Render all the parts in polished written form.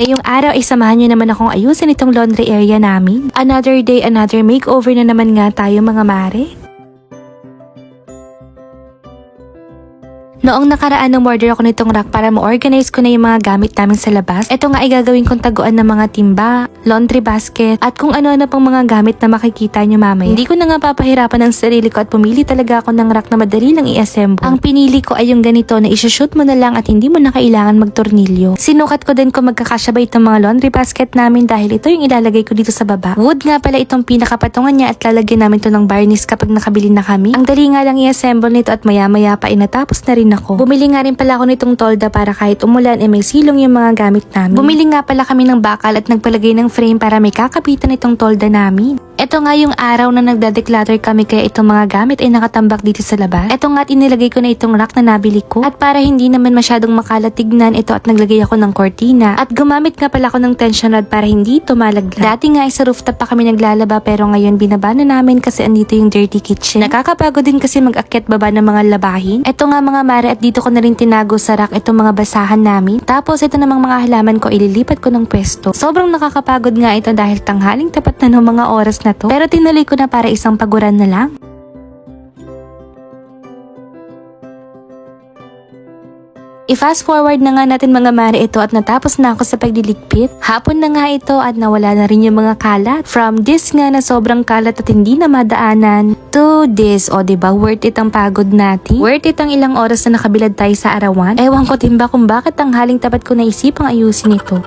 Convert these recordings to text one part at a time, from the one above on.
Ngayong araw ay samahan niyo naman akong ayusin itong laundry area namin. Another day, another makeover na naman nga tayo mga mare. Noong nakaraan order ako nitong rack para ma-organize ko na yung mga gamit namin sa labas. Ito nga ay gagawin kong taguan ng mga timba, laundry basket, at kung ano-ano pang mga gamit na makikita nyo mamaya. Hindi ko na nga papahirapan ang sarili ko at pumili talaga ako ng rack na madali lang i-assemble. Ang pinili ko ay yung ganito na isushoot mo na lang at hindi mo na kailangan magtornilyo. Sinukat ko din kung magkakasya ba itong mga laundry basket namin dahil ito yung ilalagay ko dito sa baba. Wood nga pala itong pinakapatungan niya at lalagyan namin to ng varnish kapag nakabili na kami. Ang dali nga lang i-assemble nito at maya-maya pa inatapos na rin ako. Bumili nga rin pala ako nitong tolda para kahit umulan may silong yung mga gamit namin. Bumili nga pala kami ng bakal at nagpalagay ng frame para may kakapitan itong tolda namin. Ito nga yung araw na nagda-declutter kami kaya itong mga gamit ay nakatambak dito sa labas. Ito nga at inilagay ko na itong rack na nabili ko. At para hindi naman masyadong makalatignan ito at naglagay ako ng kortina. At gumamit nga pala ako ng tension rod para hindi ito malaglag. Dati nga ay sa rooftop pa kami naglalaba pero ngayon binaba na namin kasi andito yung dirty kitchen. Nakakapagod din kasi mag-akyat baba ng mga labahin. Ito nga mga mare at dito ko na rin tinago sa rack itong mga basahan namin. Tapos ito namang mga halaman ko ililipat ko ng pwesto. Sobrang nakakapagod nga ito dahil tanghaling tapat na ng mga oras na to. Pero tinuloy ko na para isang paguran na lang. I-fast forward na nga natin mga mare ito at natapos na ako sa pagliligpit. Hapon na nga ito at nawala na rin yung mga kalat. From this nga na sobrang kalat at hindi na madaanan to this. O diba, worth it ang pagod natin? Worth it ang ilang oras na nakabilad tayo sa arawan? Ewan ko timba kung bakit ang haling tapat ko naisipang ayusin ito.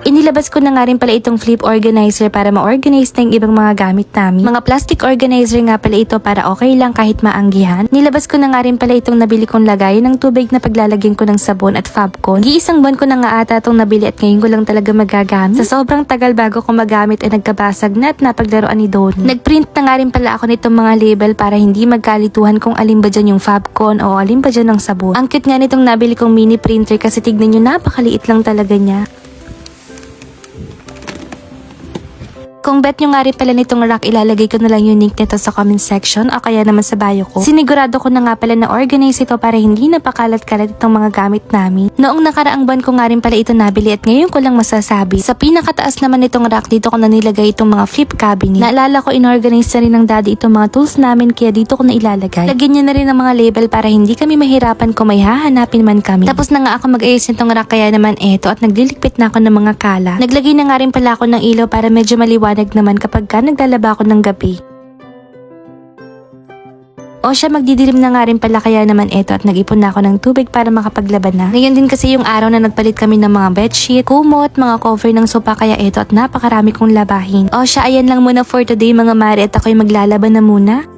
Inilabas ko na nga rin pala itong flip organizer para ma-organize na yung ibang mga gamit namin. Mga plastic organizer nga pala ito para okay lang kahit maanggihan. Nilabas ko na nga rin pala itong nabili kong lagayan ng tubig na paglalagyan ko ng sabon at Fabcon. Giisang buwan ko na nga ata itong nabili at ngayon ko lang talaga magagamit. Sa sobrang tagal bago ko magamit ay nagkabasag na at napaglaruan ni Donnie. Nagprint na nga rin pala ako nitong mga label para hindi magkalituhan kung alin ba dyan yung Fabcon o alin ba dyan ang sabon. Ang cute nga nitong nabili kong mini printer kasi tignan nyo napakaliit lang talaga niya. Kung bet nyo nga rin pala nitong rack, ilalagay ko na lang yung link nito sa comment section o kaya naman sa bio ko. Sinigurado ko na nga pala na organize ito para hindi napakalat-kalat itong mga gamit namin. Noong nakaraang buwan ko nga rin pala ito nabili at ngayon ko lang masasabi. Sa pinakataas naman nitong rack, dito ko na nilagay itong mga flip cabinet. Naalala ko inorganize na rin ng daddy itong mga tools namin kaya dito ko na ilalagay. Lagyan nyo na rin ng mga label para hindi kami mahirapan kung may hahanapin man kami. Tapos na nga ako mag-ayos nitong rack kaya naman eto at nagliligpit na ako ng mga kalat. Naglagay na nga rin pala ako ng ilaw para medyo maliwanag naman kapag naglalaba ako ng gabi. O siya magdidilim na nga rin pala kaya naman eto at nag-ipon na ako ng tubig para makapaglaba na. Ngayon din kasi yung araw na nagpalit kami ng mga bedsheet, kumot, mga cover ng sopa kaya eto at napakarami kong labahin. O siya ayan lang muna for today mga mare at ako'y maglalaba na muna.